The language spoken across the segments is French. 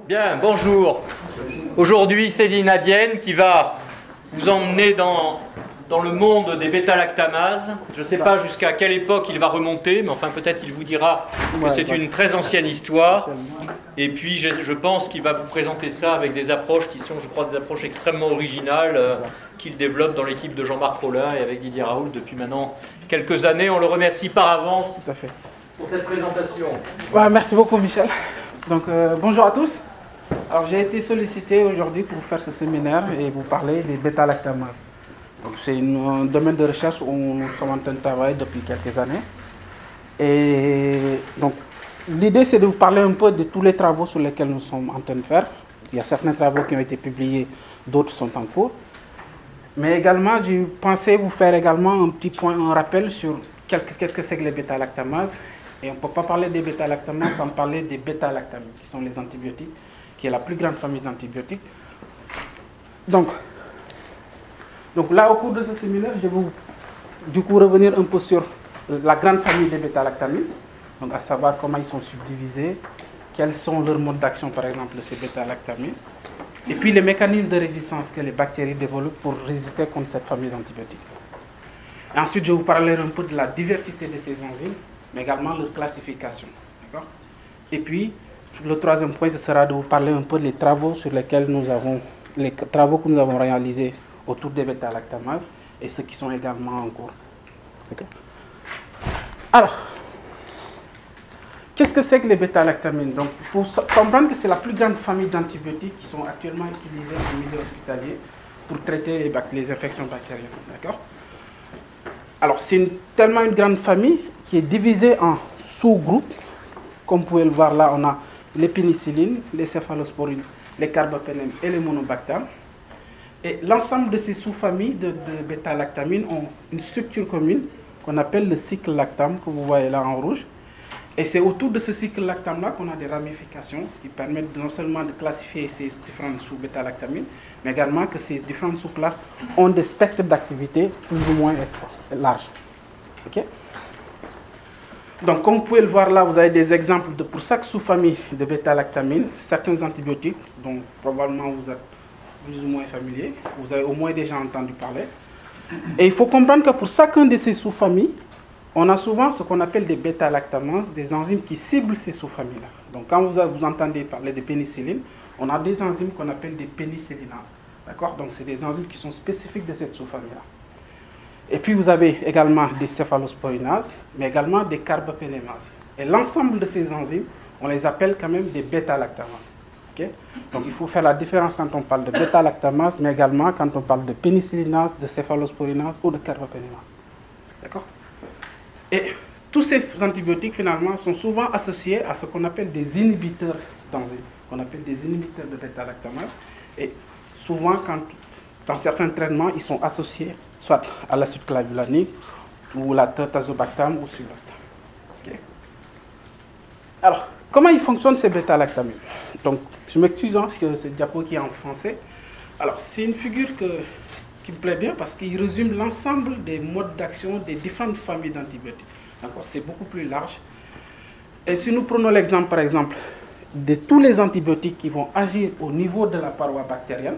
Bien, bonjour. Aujourd'hui, Céline Adienne qui va vous emmener dans le monde des bêta-lactamases. Je ne sais pas jusqu'à quelle époque il va remonter, mais enfin peut-être il vous dira que c'est une très ancienne histoire. Et puis je pense qu'il va vous présenter ça avec des approches qui sont, je crois, des approches extrêmement originales qu'il développe dans l'équipe de Jean-Marc Rollin et avec Didier Raoult depuis maintenant quelques années. On le remercie par avance pour cette présentation. Ouais, merci beaucoup Michel. Donc bonjour à tous. Alors j'ai été sollicité aujourd'hui pour faire ce séminaire et vous parler des bêta-lactamases. C'est un domaine de recherche où nous sommes en train de travailler depuis quelques années. Et donc l'idée c'est de vous parler un peu de tous les travaux sur lesquels nous sommes en train de faire. Il y a certains travaux qui ont été publiés, d'autres sont en cours. Mais également, j'ai pensé vous faire également un petit point, un rappel sur qu'est-ce que c'est que les bêta-lactamases. Et on ne peut pas parler des bêta-lactamases sans parler des bêta-lactamines, qui sont les antibiotiques, qui est la plus grande famille d'antibiotiques. Donc là, au cours de ce séminaire, je vais vous revenir un peu sur la grande famille des bêta-lactamines, donc à savoir comment ils sont subdivisés, quels sont leurs modes d'action, par exemple, de ces bêta-lactamines, et puis les mécanismes de résistance que les bactéries développent pour résister contre cette famille d'antibiotiques. Et ensuite, je vais vous parler un peu de la diversité de ces enzymes, mais également leur classification. Et puis, le troisième point, ce sera de vous parler un peu des travaux sur lesquels les travaux que nous avons réalisés autour des bêta-lactamases et ceux qui sont également en cours. Alors, qu'est-ce que c'est que les bêta-lactamines? Donc, il faut comprendre que c'est la plus grande famille d'antibiotiques qui sont actuellement utilisés en milieu hospitalier pour traiter les infections bactériennes. D'accord? Alors, c'est tellement une grande famille qui est divisée en sous-groupes. Comme vous pouvez le voir là, on a les pénicillines, les céphalosporines, les carbapénèmes et les monobactères. Et l'ensemble de ces sous-familles de bêta-lactamines ont une structure commune qu'on appelle le cycle lactam, que vous voyez là en rouge. Et c'est autour de ce cycle lactam-là qu'on a des ramifications qui permettent non seulement de classifier ces différentes sous-bêta-lactamines, mais également que ces différentes sous-classes ont des spectres d'activité plus ou moins larges. Okay? Donc, comme vous pouvez le voir là, vous avez des exemples pour chaque sous-famille de bêta-lactamines, certains antibiotiques dont probablement vous êtes plus ou moins familier, vous avez au moins déjà entendu parler. Et il faut comprendre que pour chacun de ces sous-familles, on a souvent ce qu'on appelle des bêta-lactamases, des enzymes qui ciblent ces sous-familles-là. Donc quand vous entendez parler de pénicilline, on a des enzymes qu'on appelle des pénicillinases. D'accord? Donc c'est des enzymes qui sont spécifiques de cette sous-famille-là. Et puis vous avez également des céphalosporinases, mais également des carbapénémases. Et l'ensemble de ces enzymes, on les appelle quand même des bêta-lactamases. Okay? Donc il faut faire la différence quand on parle de bêta-lactamase, mais également quand on parle de pénicillinase, de céphalosporinase ou de carbapénémase. D'accord? Et tous ces antibiotiques finalement sont souvent associés à ce qu'on appelle des inhibiteurs d'enzymes, qu'on appelle des inhibiteurs de bêta-lactamase. Et souvent, dans certains traitements, ils sont associés soit à l'acide clavulanique ou la tazobactam ou sulbactam. Okay? Alors, comment ils fonctionnent ces bêta-lactamines? Donc, je m'excuse parce que c'est diapo qui est en français. Alors, c'est une figure qui me plaît bien parce qu'il résume l'ensemble des modes d'action des différentes familles d'antibiotiques. D'accord? C'est beaucoup plus large. Et si nous prenons l'exemple, par exemple, de tous les antibiotiques qui vont agir au niveau de la paroi bactérienne,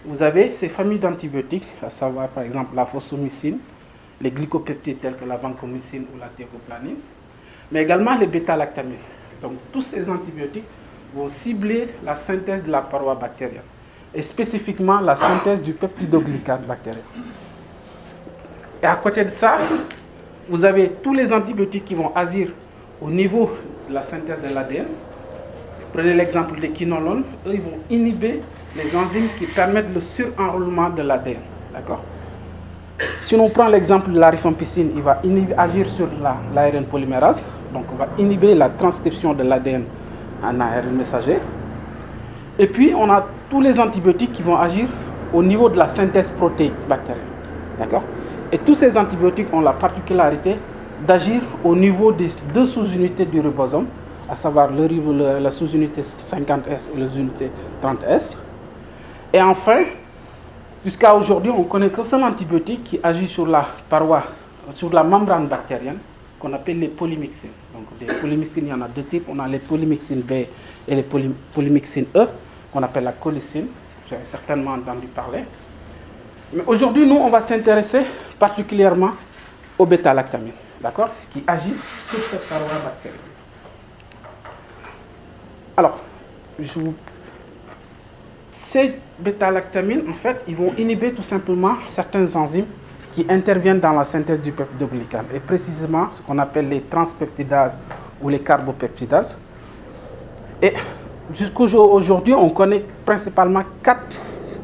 vous avez ces familles d'antibiotiques, à savoir par exemple la phosphomycine, les glycopeptides tels que la vancomycine ou la théocoplanine, mais également les bêta-lactamines. Donc tous ces antibiotiques vont cibler la synthèse de la paroi bactérienne, et spécifiquement la synthèse du peptidoglycane bactérien. Et à côté de ça, vous avez tous les antibiotiques qui vont agir au niveau de la synthèse de l'ADN. Prenez l'exemple des quinolones, eux ils vont inhiber les enzymes qui permettent le surenrôlement de l'ADN. D'accord? Si on prend l'exemple de la rifampicine, il va agir sur l'ARN polymérase, donc on va inhiber la transcription de l'ADN en ARN messager. Et puis on a tous les antibiotiques qui vont agir au niveau de la synthèse protéique bactérienne. D'accord? Et tous ces antibiotiques ont la particularité d'agir au niveau des deux sous-unités du ribosome, à savoir la sous-unité 50S et la sous-unité 30S. Et enfin, jusqu'à aujourd'hui, on ne connaît qu'un seul antibiotique qui agit sur la paroi, sur la membrane bactérienne, qu'on appelle les polymyxines. Donc, des polymyxines, il y en a deux types. On a les polymyxines B et les polymyxines E, qu'on appelle la cholicine. Vous avez certainement entendu parler. Mais aujourd'hui, nous, on va s'intéresser particulièrement au bêta-lactamine, d'accord, qui agit sur cette paroi bactérienne. Alors, ces bêta-lactamines, en fait, ils vont inhiber tout simplement certains enzymes qui interviennent dans la synthèse du peptide glycane, et précisément ce qu'on appelle les transpeptidases ou les carbopeptidases. Et jusqu'aujourd'hui, on connaît principalement quatre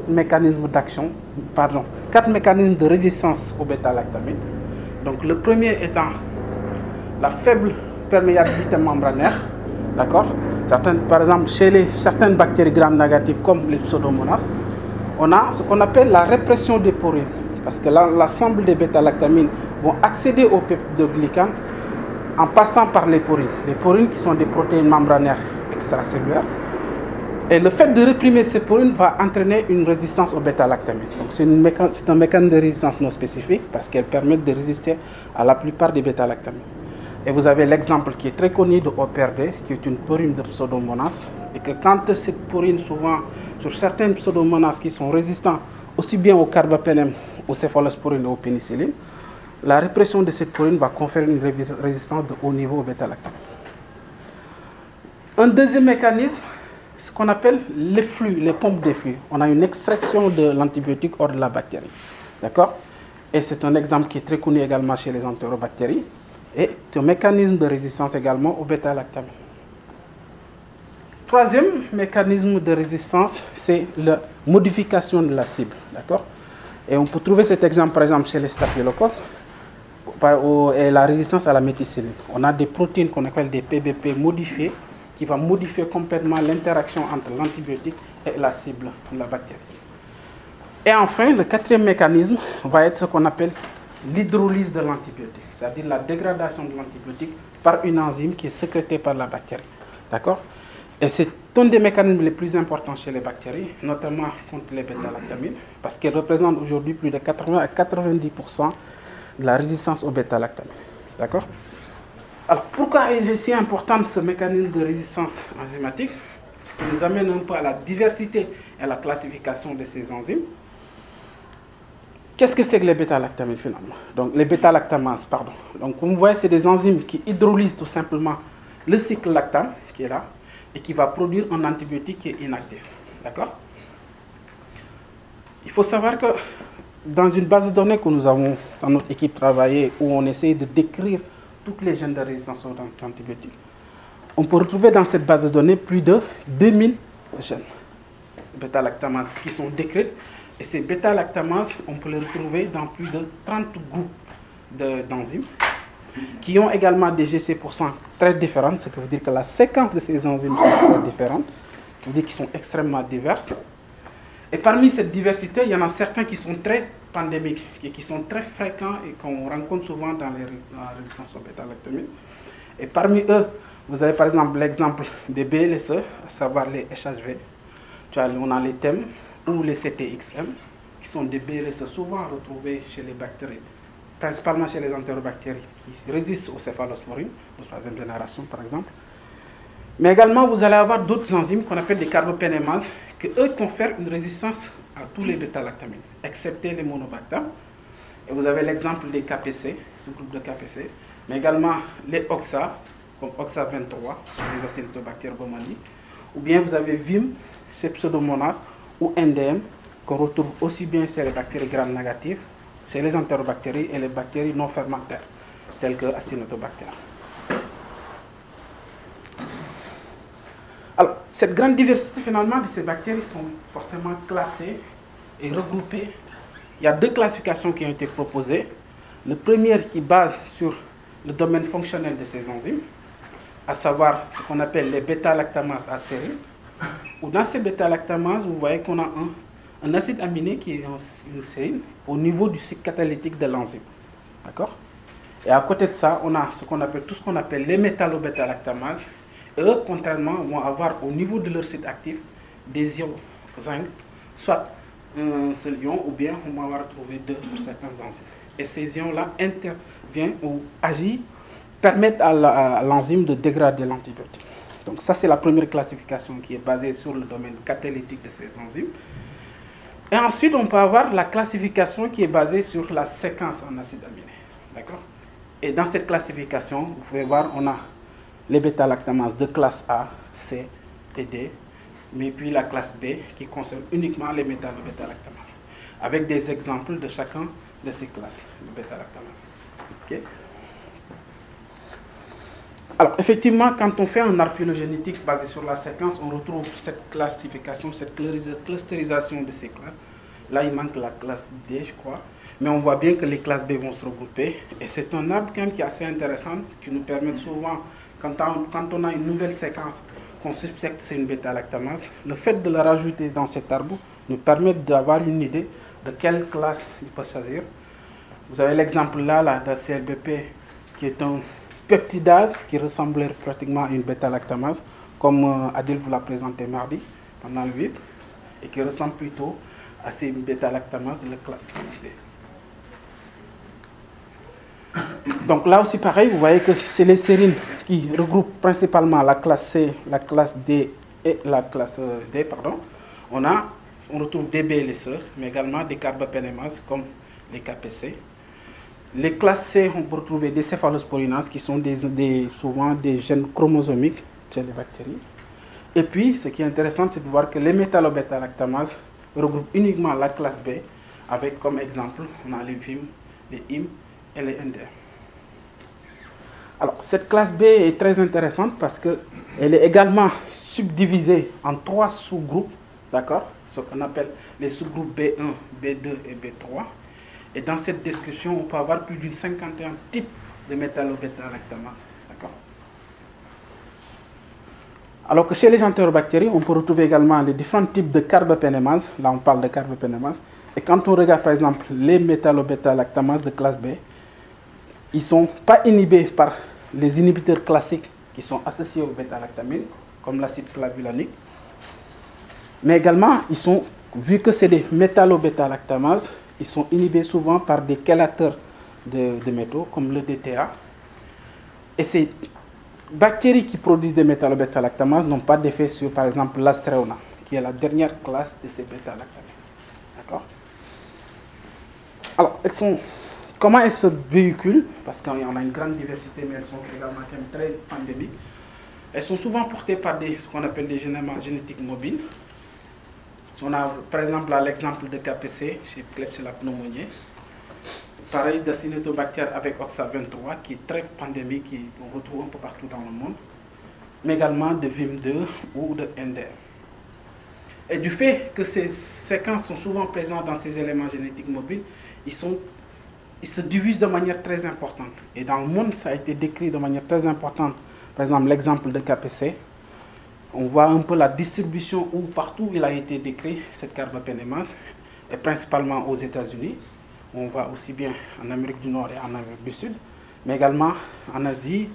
mécanismes d'action, quatre mécanismes de résistance au bêta-lactamine. Donc le premier étant la faible perméabilité membranaire, d'accord. Par exemple, chez certaines bactéries gram-négatives comme les pseudomonas, on a ce qu'on appelle la répression des porines, parce que l'ensemble des bêta-lactamines vont accéder au peptidoglycane en passant par les porines. Les porines qui sont des protéines membranaires extracellulaires. Et le fait de réprimer ces porines va entraîner une résistance au bêta-lactamine. Donc c'est un mécanisme de résistance non spécifique parce qu'elle permet de résister à la plupart des bêta-lactamines. Et vous avez l'exemple qui est très connu de OPRD, qui est une porine de pseudomonas, et que quand cette porine, souvent sur certaines pseudomonas qui sont résistants aussi bien au carbapénème, aux céphalosporines et aux pénicillines, la répression de cette porine va conférer une résistance de haut niveau au bêta-lactamine. Un deuxième mécanisme, ce qu'on appelle les flux, les pompes de flux. On a une extraction de l'antibiotique hors de la bactérie. D'accord? Et c'est un exemple qui est très connu également chez les entérobactéries. Et c'est un mécanisme de résistance également au bêta-lactamine. Troisième mécanisme de résistance, c'est la modification de la cible. D'accord? Et on peut trouver cet exemple par exemple chez les staphylocoques et la résistance à la méticilline. On a des protéines qu'on appelle des PBP modifiées qui va modifier complètement l'interaction entre l'antibiotique et la cible de la bactérie. Et enfin, le quatrième mécanisme va être ce qu'on appelle l'hydrolyse de l'antibiotique, c'est-à-dire la dégradation de l'antibiotique par une enzyme qui est sécrétée par la bactérie. D'accord? Et c'est un des mécanismes les plus importants chez les bactéries, notamment contre les bêta-lactamines, parce qu'elles représentent aujourd'hui plus de 80 à 90% de la résistance au bêta-lactamine. D'accord? Alors, pourquoi il est si important ce mécanisme de résistance enzymatique? Ce qui nous amène un peu à la diversité et à la classification de ces enzymes. Qu'est-ce que c'est que les bêta-lactamines finalement? Donc, les bêta-lactamases, pardon. Donc, comme vous voyez, c'est des enzymes qui hydrolysent tout simplement le cycle lactame qui est là et qui va produire un antibiotique qui est inactif. D'accord? Il faut savoir que dans une base de données que nous avons dans notre équipe travaillée, où on essaye de décrire toutes les gènes de résistance aux antibiotiques, on peut retrouver dans cette base de données plus de 2000 gènes bêta-lactamases qui sont décrits. Et ces bêta-lactamases, on peut les retrouver dans plus de 30 groupes d'enzymes qui ont également des GC% très différentes, ce qui veut dire que la séquence de ces enzymes est très différente, ce qui veut dire qu'ils sont extrêmement diverses. Et parmi cette diversité, il y en a certains qui sont très pandémiques et qui sont très fréquents et qu'on rencontre souvent dans la résistance aux bêta-lactamines. Et parmi eux, vous avez par exemple l'exemple des BLSE, à savoir les HHV. On a les TEM ou les CTXM, qui sont des BLSE souvent retrouvés chez les bactéries, principalement chez les entérobactéries qui résistent aux céphalosporines, de troisième génération par exemple. Mais également, vous allez avoir d'autres enzymes qu'on appelle des carbopénémases, qui eux confèrent une résistance à tous les bêta-lactamines, excepté les monobactères. Et vous avez l'exemple des KPC, ce groupe de KPC, mais également les OXA, comme OXA 23, chez les Actinobacter baumannii, ou bien vous avez VIM, chez Pseudomonas, ou NDM, qu'on retrouve aussi bien chez les bactéries gram-négatives, chez les entérobactéries et les bactéries non fermentaires, telles que Actinobacter. Alors, cette grande diversité finalement de ces bactéries sont forcément classées et regroupées. Il y a deux classifications qui ont été proposées. Le premier qui base sur le domaine fonctionnel de ces enzymes, à savoir ce qu'on appelle les bêta-lactamases à série. Ou dans ces bêta-lactamases, vous voyez qu'on a un acide aminé qui est une sérine au niveau du cycle catalytique de l'enzyme. D'accord? Et à côté de ça, on a tout ce qu'on appelle les métallobêta-lactamases. Eux, contrairement, vont avoir au niveau de leur site actif des ions zinc, soit un seul ion, ou bien on va retrouver deux pour certains enzymes. Et ces ions-là interviennent ou agissent permettent à l'enzyme de dégrader l'antibiotique. Donc ça, c'est la première classification qui est basée sur le domaine catalytique de ces enzymes. Et ensuite, on peut avoir la classification qui est basée sur la séquence en acides aminés. D'accord? Et dans cette classification, vous pouvez voir, on a les bêta-lactamases de classe A, C et D, mais puis la classe B qui concerne uniquement les métallo-bêta-lactamases, avec des exemples de chacun de ces classes de bêta-lactamases. Okay? Alors, effectivement, quand on fait un arbre phylogénétique basé sur la séquence, on retrouve cette classification, cette clusterisation de ces classes. Là, il manque la classe D, je crois. Mais on voit bien que les classes B vont se regrouper. Et c'est un arbre quand même qui est assez intéressant, qui nous permet souvent, quand on a une nouvelle séquence, qu'on suspecte que c'est une bêta-lactamase, le fait de la rajouter dans cet arbre nous permet d'avoir une idée de quelle classe il peut s'agir. Vous avez l'exemple là de CLBP, qui est un peptidase qui ressemblait pratiquement à une bêta-lactamase, comme Adil vous l'a présenté mardi pendant le VIP, et qui ressemble plutôt à ces bêta-lactamases de la classe D. Donc là aussi pareil, vous voyez que c'est les sérines qui regroupent principalement la classe C, la classe D et la classe D, pardon. On retrouve des B et les sœurs, mais également des carbapénémases comme les KPC. Les classes C, on peut retrouver des céphalosporinases qui sont souvent des gènes chromosomiques chez les bactéries. Et puis, ce qui est intéressant, c'est de voir que les métallo-bêta-lactamases regroupent uniquement la classe B, avec comme exemple, on a les VIM, les IM et les NDM. Alors, cette classe B est très intéressante parce qu'elle est également subdivisée en 3 sous-groupes, d'accord? Ce qu'on appelle les sous-groupes B1, B2 et B3. Et dans cette description, on peut avoir plus d'une 51 types de métallo-bêta-lactamases. D'accord? Alors que chez les entérobactéries, on peut retrouver également les différents types de carbapénémases. Là, on parle de carbapénémases. Et quand on regarde, par exemple, les métallo-bêta-lactamases de classe B, ils ne sont pas inhibés par les inhibiteurs classiques qui sont associés aux bêta-lactamines, comme l'acide clavulanique. Mais également, vu que c'est des métallo-bêta-lactamases, ils sont inhibés souvent par des chélateurs de métaux, comme le DTA. Et ces bactéries qui produisent des métallo-bêta-lactamases n'ont pas d'effet sur, par exemple, l'astréona, qui est la dernière classe de ces bêta-lactamines. D'accord? Alors, comment elles se véhiculent? Parce qu'on a une grande diversité, mais elles sont également quand même très pandémiques. Elles sont souvent portées par ce qu'on appelle des génétiques mobiles. On a par exemple l'exemple de KPC chez Klebsiella pneumoniae. Pareil d'Acinetobacter avec OXA23 qui est très pandémique, qu'on retrouve un peu partout dans le monde. Mais également de VIM2 ou de NDM. Et du fait que ces séquences sont souvent présentes dans ces éléments génétiques mobiles, ils se divisent de manière très importante. Et dans le monde, ça a été décrit de manière très importante. Par exemple, l'exemple de KPC. On voit un peu la distribution où partout il a été décrit, cette carbapénémase, et principalement aux États-Unis. On voit aussi bien en Amérique du Nord et en Amérique du Sud, mais également en Asie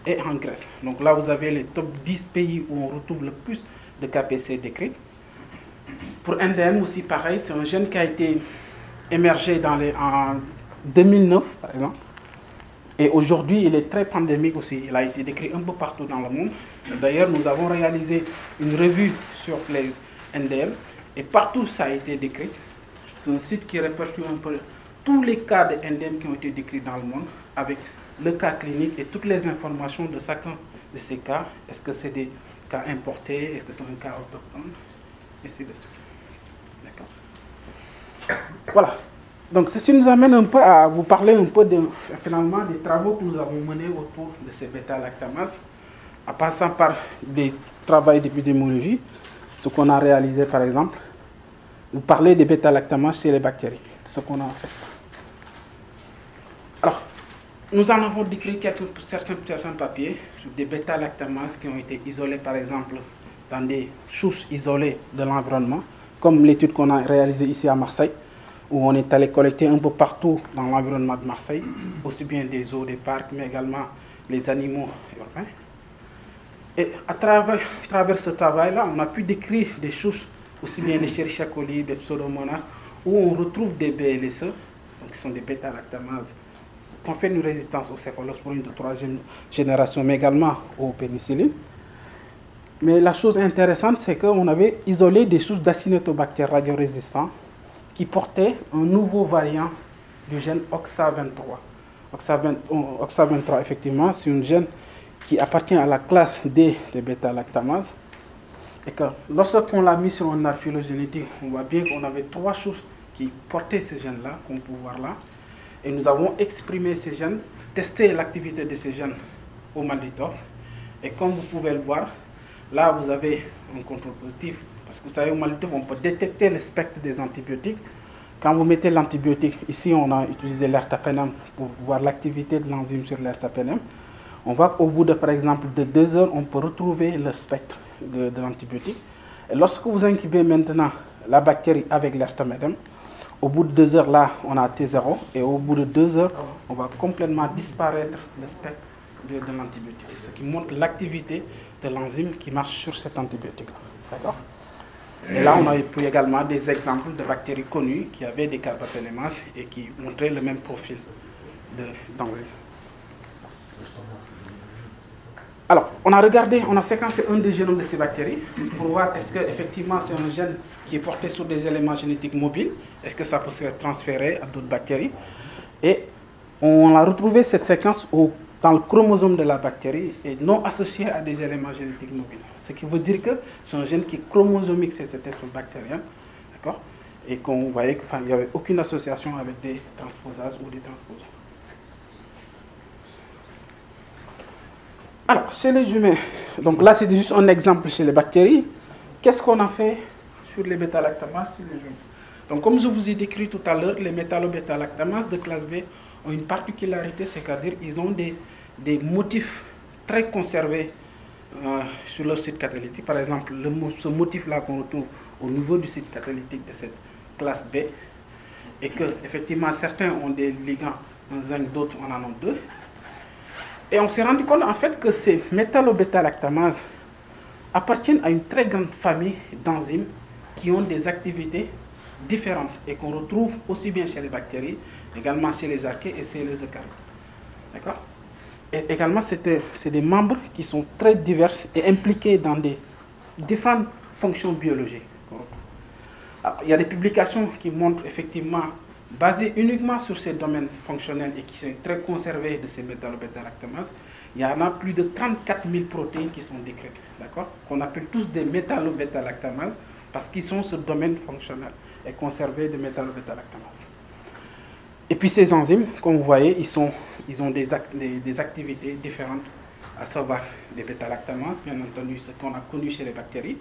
et en Grèce. Donc là, vous avez les top 10 pays où on retrouve le plus de KPC décrits. Pour NDM aussi, pareil, c'est un gène qui a été émergé en 2009, par exemple. Et aujourd'hui, il est très pandémique aussi. Il a été décrit un peu partout dans le monde. D'ailleurs, nous avons réalisé une revue sur les NDM. Et partout, ça a été décrit. C'est un site qui répertorie un peu tous les cas de NDM qui ont été décrits dans le monde, avec le cas clinique et toutes les informations de chacun de ces cas. Est-ce que c'est des cas importés? Est-ce que c'est un cas autochtone? Et ainsi de suite. D'accord. Voilà. Donc, ceci nous amène un peu à vous parler un peu finalement des travaux que nous avons menés autour de ces bêta-lactamases, en passant par des travaux d'épidémiologie, ce qu'on a réalisé par exemple. Vous parlez des bêta-lactamases chez les bactéries, ce qu'on a fait. Alors, nous en avons décrit certains papiers sur des bêta-lactamases qui ont été isolés par exemple dans des sources isolées de l'environnement, comme l'étude qu'on a réalisée ici à Marseille, où on est allé collecter un peu partout dans l'environnement de Marseille, aussi bien des eaux, des parcs, mais également les animaux urbains. Et à travers ce travail-là, on a pu décrire des sources, aussi bien les Escherichia coli, des Pseudomonas, où on retrouve des BLSE, donc qui sont des bêta-lactamases confère une résistance aux céphalosporines de 3e génération, mais également aux pénicillines. Mais la chose intéressante, c'est qu'on avait isolé des souches d'Acinetobacter radiorésistants qui portaient un nouveau variant du gène OXA23. OXA23, effectivement, c'est un gène qui appartient à la classe D des bêta-lactamases. Et que lorsqu'on l'a mis sur un arbre phylogénétique, on voit bien qu'on avait 3 souches qui portaient ces gènes-là, qu'on peut voir là. Et nous avons exprimé ces gènes, testé l'activité de ces gènes au mal d'étoffe. Et comme vous pouvez le voir, là vous avez un contrôle positif. Parce que vous savez, au mal d'étoffe, on peut détecter le spectre des antibiotiques. Quand vous mettez l'antibiotique, ici on a utilisé l'ertapenem pour voir l'activité de l'enzyme sur l'ertapenem. On voit qu'au bout de, par exemple, de 2 heures, on peut retrouver le spectre de l'antibiotique. Et lorsque vous incubez maintenant la bactérie avec l'ertapenem, au bout de 2 heures, là, on a T0. Et au bout de 2 heures, on va complètement disparaître le spectre de l'antibiotique. Ce qui montre l'activité de l'enzyme qui marche sur cet antibiotique. D'accord ? Et là, on a pris également des exemples de bactéries connues qui avaient des carbapenémases et qui montraient le même profil d'enzyme. Alors, on a séquencé un des génomes de ces bactéries pour voir est-ce qu'effectivement c'est un gène qui est porté sur des éléments génétiques mobiles, est-ce que ça peut se transférer à d'autres bactéries. Et on a retrouvé cette séquence dans le chromosome de la bactérie et non associée à des éléments génétiques mobiles. Ce qui veut dire que c'est un gène qui est chromosomique, c'est cet espèce bactérien, d'accord, et qu'on voyait qu'il n'y avait aucune association avec des transposases ou des transposons. Alors, chez les humains, donc là c'est juste un exemple chez les bactéries. Qu'est-ce qu'on a fait sur les bêta-lactamases chez les humains? Donc, comme je vous ai décrit tout à l'heure, les métallobêta-lactamases de classe B ont une particularité, c'est-à-dire qu'ils ont des motifs très conservés sur leur site catalytique. Par exemple, ce motif-là qu'on retrouve au niveau du site catalytique de cette classe B, et que effectivement certains ont des ligands en zinc, d'autres en ont 2. Et on s'est rendu compte en fait que ces métallobêta-lactamases appartiennent à une très grande famille d'enzymes qui ont des activités différentes et qu'on retrouve aussi bien chez les bactéries, également chez les archées et chez les eucaryotes. D'accord? Et également, c'est des membres qui sont très divers et impliqués dans des différentes fonctions biologiques. Alors, il y a des publications qui montrent effectivement, basées uniquement sur ces domaines fonctionnels et qui sont très conservés de ces métallobêta-lactamases, il y en a plus de 34 000 protéines qui sont décrites, d'accord, qu'on appelle tous des métallobêta-lactamases parce qu'ils sont ce domaine fonctionnel et conservé de métallobêta-lactamases. Et puis ces enzymes, comme vous voyez, ils ont des activités différentes, à savoir des bêta-lactamases, bien entendu ce qu'on a connu chez les bactéries,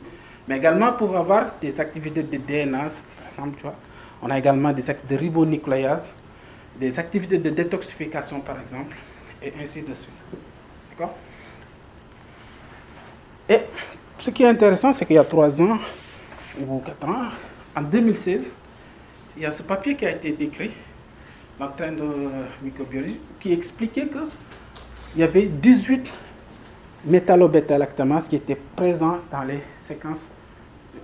mais également pour avoir des activités de DNase, par exemple, tu vois. On a également des activités de ribonucléase, des activités de détoxification, par exemple, et ainsi de suite. D'accord? Et ce qui est intéressant, c'est qu'il y a 3 ans, ou 4 ans, en 2016, il y a ce papier qui a été décrit dans le train de microbiologie qui expliquait qu'il y avait 18 métallobêta-lactamases qui étaient présents dans les séquences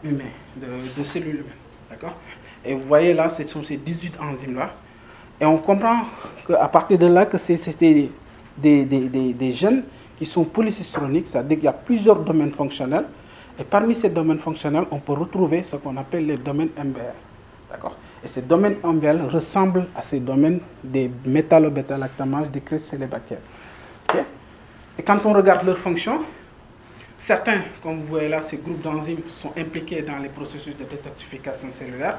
humaines, de cellules humaines. D'accord? Et vous voyez là, ce sont ces 18 enzymes-là. Et on comprend qu'à partir de là, que c'était des gènes qui sont polycystroniques, c'est-à-dire qu'il y a plusieurs domaines fonctionnels. Et parmi ces domaines fonctionnels, on peut retrouver ce qu'on appelle les domaines MBR. D'accord? Et ces domaines MBR ressemblent à ces domaines des métallobêta-lactamases décrits chez les bactéries. Okay? Et quand on regarde leurs fonctions, certains, comme vous voyez là, ces groupes d'enzymes sont impliqués dans les processus de détoxification cellulaire.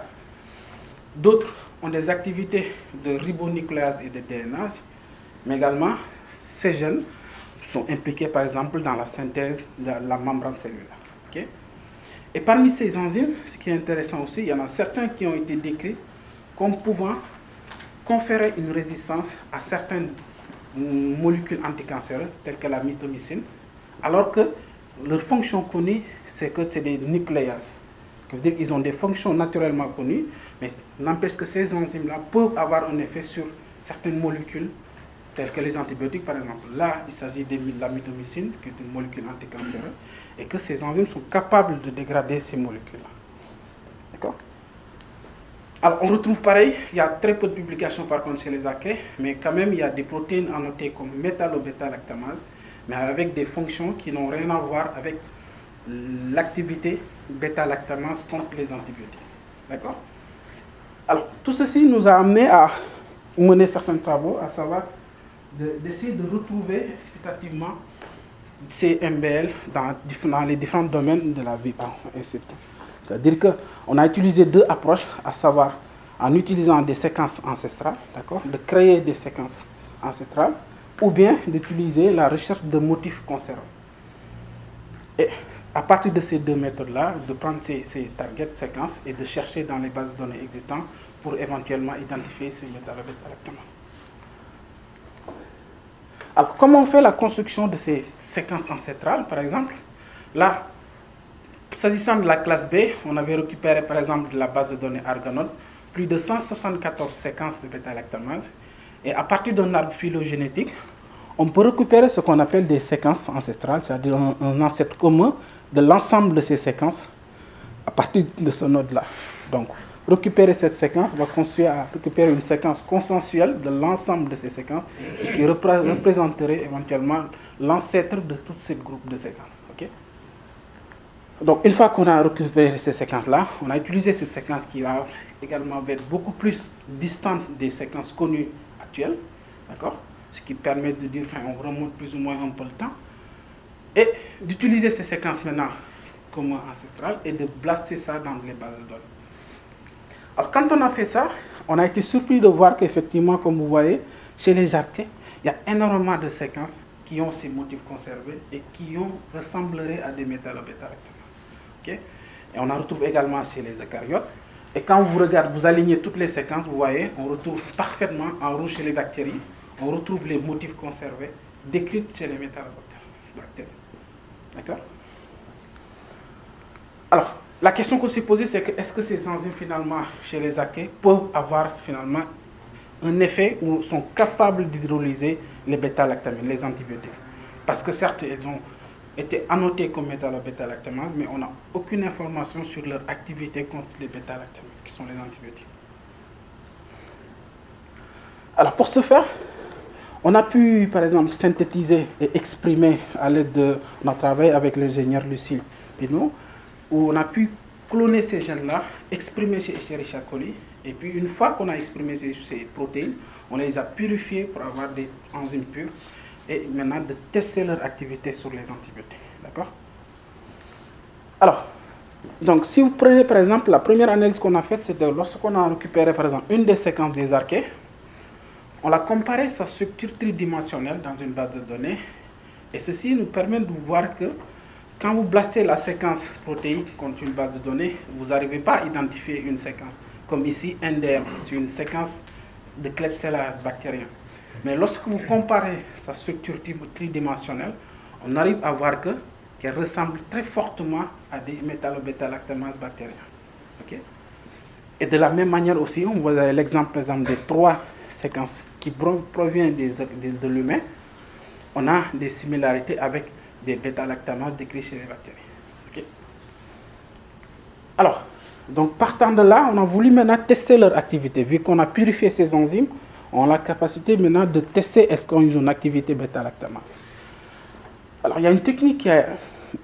D'autres ont des activités de ribonucléase et de DNase, mais également ces gènes sont impliqués par exemple dans la synthèse de la membrane cellulaire. Okay? Et parmi ces enzymes, ce qui est intéressant aussi, il y en a certains qui ont été décrits comme pouvant conférer une résistance à certaines molécules anticancéreuses, telles que la mitomycine, alors que leur fonction connue, c'est que c'est des nucléases. Ça veut dire qu'ils ont des fonctions naturellement connues, mais n'empêche que ces enzymes-là peuvent avoir un effet sur certaines molécules, telles que les antibiotiques par exemple. Là, il s'agit de la mitomycine, qui est une molécule anticancéreuse, et que ces enzymes sont capables de dégrader ces molécules-là. D'accord? Alors, on retrouve pareil, il y a très peu de publications par contre chez les archées, mais quand même, il y a des protéines annotées comme métallo-bêta-lactamase, mais avec des fonctions qui n'ont rien à voir avec l'activité bêta-lactamase contre les antibiotiques. D'accord? Alors, tout ceci nous a amené à mener certains travaux, à savoir d'essayer de retrouver effectivement ces MBL dans les différents domaines de la vie. C'est-à-dire qu'on a utilisé deux approches, à savoir en utilisant des séquences ancestrales, d'accord, de créer des séquences ancestrales, ou bien d'utiliser la recherche de motifs conservés. Et à partir de ces deux méthodes-là, de prendre ces target séquences et de chercher dans les bases de données existantes pour éventuellement identifier ces métallo-bêta-lactamases. Alors, comment on fait la construction de ces séquences ancestrales, par exemple? Là, s'agissant de la classe B, on avait récupéré, par exemple, de la base de données Argonaut, plus de 174 séquences de bêta-lactamase. Et à partir d'un arbre phylogénétique, on peut récupérer ce qu'on appelle des séquences ancestrales, c'est-à-dire un ancêtre commun de l'ensemble de ces séquences à partir de ce node-là. Donc, récupérer cette séquence va constituer à récupérer une séquence consensuelle de l'ensemble de ces séquences qui représenterait éventuellement l'ancêtre de tout ce groupe de séquences. Okay? Donc, une fois qu'on a récupéré ces séquences-là, on a utilisé cette séquence qui va également être beaucoup plus distante des séquences connues actuelles, d'accord? Ce qui permet de dire, enfin, on remonte plus ou moins un peu le temps, et d'utiliser ces séquences maintenant comme ancestrales et de blaster ça dans les bases de données. Alors, quand on a fait ça, on a été surpris de voir qu'effectivement, comme vous voyez, chez les archées, il y a énormément de séquences qui ont ces motifs conservés et qui ressembleraient à des métallo-bêta-lactamases. Okay? Et on en retrouve également chez les eucaryotes. Et quand vous regardez, vous alignez toutes les séquences, vous voyez, on retrouve parfaitement en rouge chez les bactéries, on retrouve les motifs conservés décrits chez les métallo-bactéries. D'accord? Alors, la question qu'on s'est posée, c'est que est-ce que ces enzymes, finalement, chez les archées, peuvent avoir, finalement, un effet où sont capables d'hydrolyser les bêta-lactamines, les antibiotiques? Parce que certes, elles ont été annotées comme métallo-bêta-lactamases, mais on n'a aucune information sur leur activité contre les bêta-lactamines, qui sont les antibiotiques. Alors, pour ce faire, on a pu, par exemple, synthétiser et exprimer à l'aide de notre travail avec l'ingénieur Lucille Pinault, où on a pu cloner ces gènes-là, exprimer chez Escherichia coli, et puis une fois qu'on a exprimé ces protéines, on les a purifiées pour avoir des enzymes pures, et maintenant de tester leur activité sur les antibiotiques. D'accord? Alors, donc si vous prenez par exemple la première analyse qu'on a faite, c'était lorsqu'on a récupéré par exemple une des séquences des archées, on l'a comparé à sa structure tridimensionnelle dans une base de données, et ceci nous permet de voir que quand vous blastez la séquence protéique contre une base de données, vous n'arrivez pas à identifier une séquence. Comme ici, NDM, c'est une séquence de Klebsiella bactérien. Mais lorsque vous comparez sa structure tridimensionnelle, on arrive à voir qu'elle ressemble très fortement à des métallo-bêta-lactamases bactériens. Okay? Et de la même manière aussi, on voit l'exemple par exemple des 3 séquences qui proviennent de l'humain. On a des similarités avec des bêta-lactamases décrits chez les bactéries. Okay? Alors, donc partant de là, on a voulu maintenant tester leur activité. Vu qu'on a purifié ces enzymes, on a la capacité maintenant de tester est-ce qu'ils ont une activité bêta-lactamase. Alors, il y a une technique qui a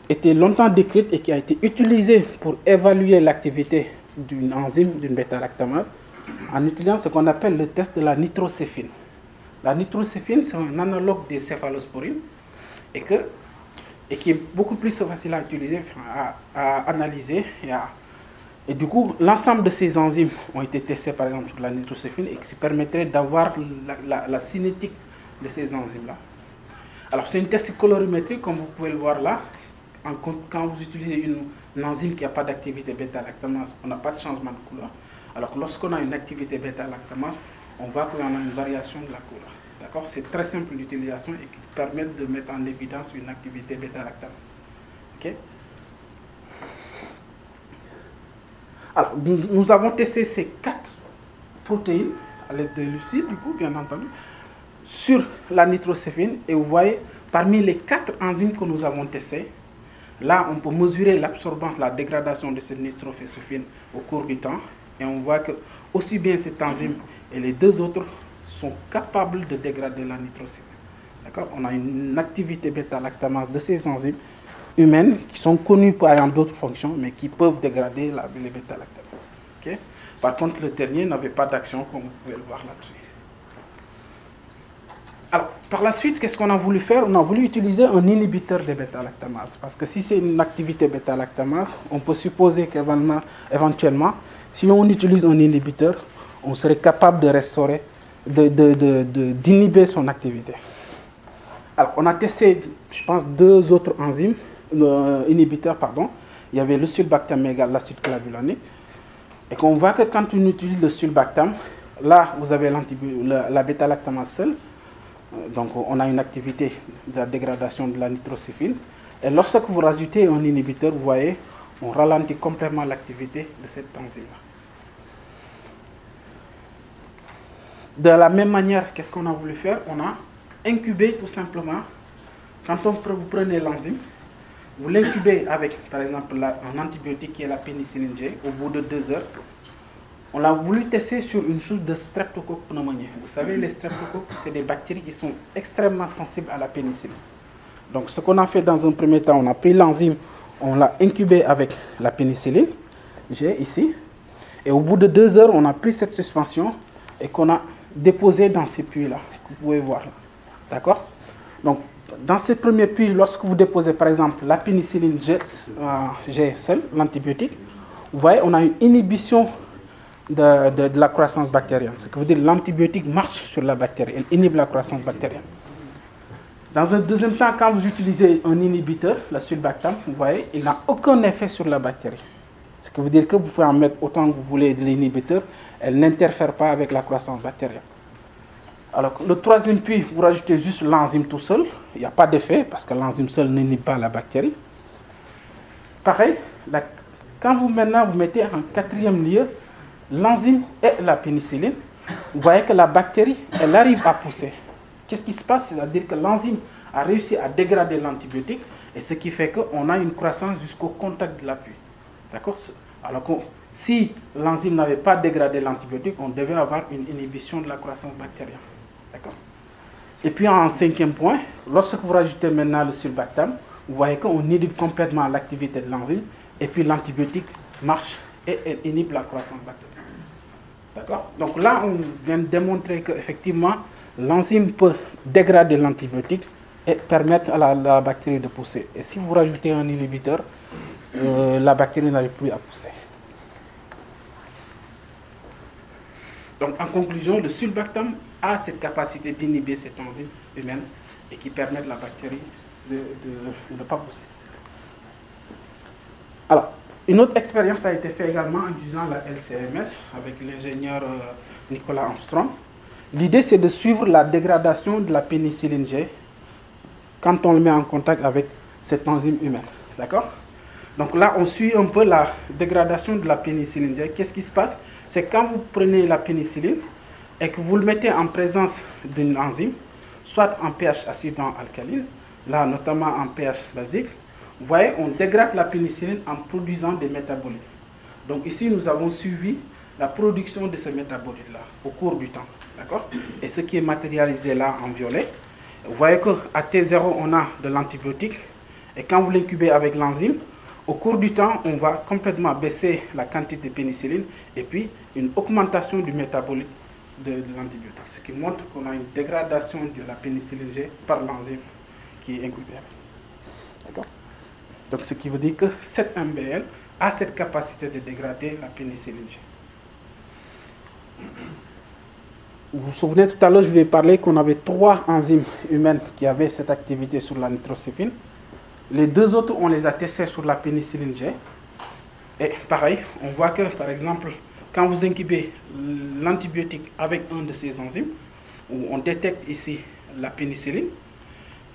été longtemps décrite et qui a été utilisée pour évaluer l'activité d'une enzyme, d'une bêta-lactamase, en utilisant ce qu'on appelle le test de la nitrocéphine. La nitrocéphine, c'est un analogue des céphalosporines et qui est beaucoup plus facile à utiliser, à analyser. Et du coup, l'ensemble de ces enzymes ont été testés par exemple sur la nitrocéphine et qui permettrait d'avoir la cinétique de ces enzymes-là. Alors, c'est une test colorimétrique, comme vous pouvez le voir là. Quand vous utilisez une enzyme qui n'a pas d'activité bêta-lactamase, on n'a pas de changement de couleur. Alors que lorsqu'on a une activité bêta-lactamase, on voit qu'on a une variation de la couleur. D'accord? C'est très simple d'utilisation et qui permet de mettre en évidence une activité bêta-lactamase. Okay? Alors, nous avons testé ces 4 protéines à l'aide de Lucille, du coup, bien entendu, sur la nitrocéphine. Et vous voyez, parmi les 4 enzymes que nous avons testées, là, on peut mesurer l'absorbance, la dégradation de cette nitrocéphine au cours du temps. Et on voit aussi bien cet enzyme et les deux autres sont capables de dégrader la nitrocyanine. D'accord? On a une activité bêta-lactamase de ces enzymes humaines qui sont connues pour ayant d'autres fonctions, mais qui peuvent dégrader les bêta-lactamases. Okay? Par contre, le dernier n'avait pas d'action, comme vous pouvez le voir là-dessus. Alors, par la suite, qu'est-ce qu'on a voulu faire? On a voulu utiliser un inhibiteur de bêta-lactamase. Parce que si c'est une activité bêta-lactamase, on peut supposer qu'éventuellement, si on utilise un inhibiteur, on serait capable de restaurer, d'inhiber son activité. Alors, on a testé, je pense, deux autres enzymes, inhibiteurs, pardon. Il y avait le sulbactam égal l'acide clavulanique. Et qu'on voit que quand on utilise le sulbactam, là, vous avez la bêta-lactamase seule. Donc, on a une activité de la dégradation de la nitrocéphine. Et lorsque vous rajoutez un inhibiteur, vous voyez, on ralentit complètement l'activité de cette enzyme-là. De la même manière, qu'est-ce qu'on a voulu faire? On a incubé tout simplement. Quand vous prenez l'enzyme, vous l'incubez avec, par exemple, un antibiotique qui est la pénicilline G, au bout de 2 heures. On l'a voulu tester sur une souche de Streptococcus pneumoniae. Vous savez, les streptocoques, c'est des bactéries qui sont extrêmement sensibles à la pénicilline. Donc, ce qu'on a fait dans un premier temps, on a pris l'enzyme, on l'a incubé avec la pénicilline G ici. Et au bout de 2 heures, on a pris cette suspension et qu'on a déposé dans ces puits-là, que vous pouvez voir là. D'accord? Donc, dans ces premiers puits, lorsque vous déposez par exemple la pénicilline G seule, l'antibiotique, vous voyez, on a une inhibition de la croissance bactérienne. Ce qui veut dire que l'antibiotique marche sur la bactérie, elle inhibe la croissance bactérienne. Dans un deuxième temps, quand vous utilisez un inhibiteur, la sulbactam, vous voyez, il n'a aucun effet sur la bactérie. Ce qui veut dire que vous pouvez en mettre autant que vous voulez de l'inhibiteur, elle n'interfère pas avec la croissance bactérienne. Alors, le troisième puits, vous rajoutez juste l'enzyme tout seul. Il n'y a pas d'effet parce que l'enzyme seule n'inhibe pas la bactérie. Pareil, quand vous mettez en quatrième lieu l'enzyme et la pénicilline, vous voyez que la bactérie, elle arrive à pousser. Qu'est-ce qui se passe? C'est-à-dire que l'enzyme a réussi à dégrader l'antibiotique et ce qui fait qu'on a une croissance jusqu'au contact de l'appui. D'accord? Alors que si l'enzyme n'avait pas dégradé l'antibiotique, on devait avoir une inhibition de la croissance bactérienne. D'accord? Et puis en cinquième point, lorsque vous rajoutez maintenant le sulbactam, vous voyez qu'on inhibe complètement l'activité de l'enzyme et puis l'antibiotique marche et elle inhibe la croissance bactérienne. D'accord? Donc là, on vient de démontrer qu'effectivement, l'enzyme peut dégrader l'antibiotique et permettre à la bactérie de pousser. Et si vous rajoutez un inhibiteur, la bactérie n'arrive plus à pousser. Donc en conclusion, le sulbactam a cette capacité d'inhiber cette enzyme humaine et qui permet à la bactérie de ne pas pousser. Alors, une autre expérience a été faite également en utilisant la LCMS avec l'ingénieur Nicolas Armstrong. L'idée, c'est de suivre la dégradation de la pénicilline G quand on le met en contact avec cette enzyme humaine. D'accord? Donc là, on suit un peu la dégradation de la pénicilline G. Qu'est-ce qui se passe? C'est quand vous prenez la pénicilline et que vous le mettez en présence d'une enzyme, soit en pH acide-alcaline, là notamment en pH basique, vous voyez, on dégrade la pénicilline en produisant des métabolites. Donc ici, nous avons suivi la production de ces métabolites-là au cours du temps. D'accord? Et ce qui est matérialisé là en violet, vous voyez qu'à T0, on a de l'antibiotique. Et quand vous l'incubez avec l'enzyme, au cours du temps, on va complètement baisser la quantité de pénicilline et puis une augmentation du métabolite de l'antibiotique. Ce qui montre qu'on a une dégradation de la pénicilline G par l'enzyme qui est incubée. D'accord? Donc, ce qui veut dire que cette MBL a cette capacité de dégrader la pénicilline G. Vous vous souvenez, tout à l'heure, je vous ai parlé qu'on avait 3 enzymes humaines qui avaient cette activité sur la nitrocéphine. Les 2 autres, on les a testés sur la pénicilline G. Et pareil, on voit que, par exemple, quand vous incubez l'antibiotique avec un de ces enzymes, où on détecte ici la pénicilline,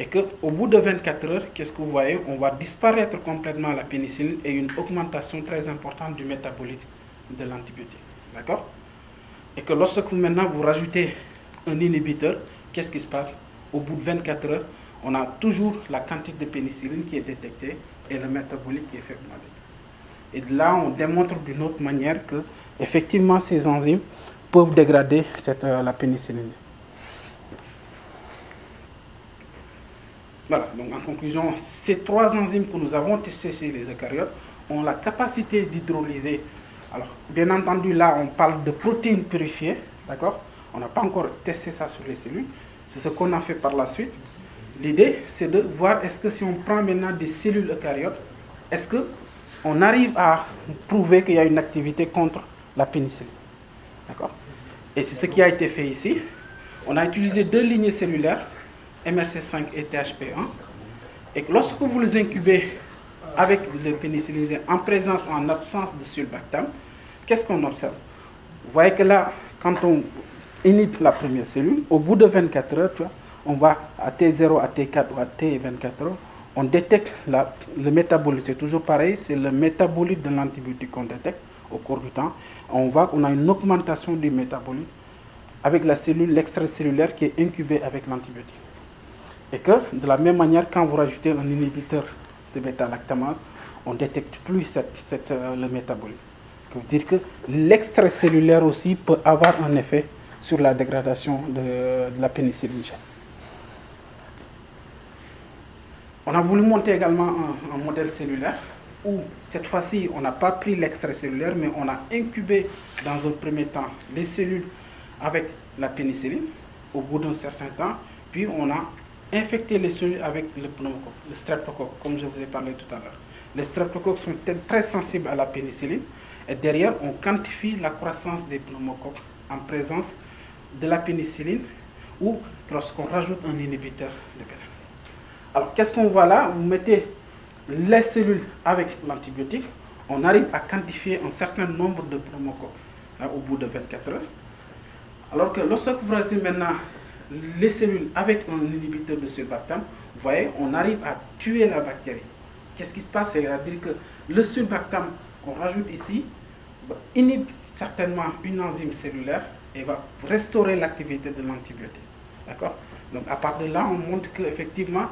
et qu'au bout de 24 heures, qu'est-ce que vous voyez? On va disparaître complètement la pénicilline et une augmentation très importante du métabolite de l'antibiotique. D'accord? Et que lorsque maintenant vous rajoutez un inhibiteur, qu'est-ce qui se passe? Au bout de 24 heures, on a toujours la quantité de pénicilline qui est détectée et le métabolite qui est faiblement détecté. Et là, on démontre d'une autre manière que effectivement, ces enzymes peuvent dégrader la pénicilline. Voilà, donc en conclusion, ces 3 enzymes que nous avons testées chez les eucaryotes ont la capacité d'hydrolyser. Alors, bien entendu, là, on parle de protéines purifiées, d'accord? On n'a pas encore testé ça sur les cellules. C'est ce qu'on a fait par la suite. L'idée, c'est de voir est-ce que si on prend maintenant des cellules eucaryotes, est-ce qu'on arrive à prouver qu'il y a une activité contre la pénicilline. D'accord? Et c'est ce qui a été fait ici. On a utilisé 2 lignées cellulaires, MRC5 et THP1. Et lorsque vous les incubez avec le pénicillisé en présence ou en absence de sulbactam, qu'est-ce qu'on observe? Vous voyez que là, quand on inhibe la première cellule, au bout de 24 heures, tu vois, on va à T0, à T4 ou à T24 heures, on détecte le métabolite. C'est toujours pareil, c'est le métabolite de l'antibiotique qu'on détecte au cours du temps. On voit qu'on a une augmentation du métabolite avec la cellule, l'extracellulaire qui est incubée avec l'antibiotique. Et que, de la même manière, quand vous rajoutez un inhibiteur de bêta-lactamase, on ne détecte plus le métabolite. Ce qui veut dire que l'extracellulaire aussi peut avoir un effet sur la dégradation de la pénicilline. On a voulu monter également un modèle cellulaire où, cette fois-ci, on n'a pas pris l'extracellulaire, mais on a incubé dans un premier temps les cellules avec la pénicilline au bout d'un certain temps, puis on a infecté les cellules avec le pneumocoque, le streptocoque, comme je vous ai parlé tout à l'heure. Les streptocoques sont très sensibles à la pénicilline et derrière, on quantifie la croissance des pneumocoques en présence de la pénicilline ou lorsqu'on rajoute un inhibiteur de bêta. Alors, qu'est-ce qu'on voit là? Vous mettez les cellules avec l'antibiotique, on arrive à quantifier un certain nombre de pneumocoques au bout de 24 heures. Alors que lorsque vous rajoutez maintenant les cellules avec un inhibiteur de sulbactam, vous voyez, on arrive à tuer la bactérie. Qu'est-ce qui se passe? C'est-à-dire que le sulbactam qu'on rajoute ici inhibe certainement une enzyme cellulaire et va restaurer l'activité de l'antibiotique. D'accord? Donc à partir de là, on montre qu'effectivement,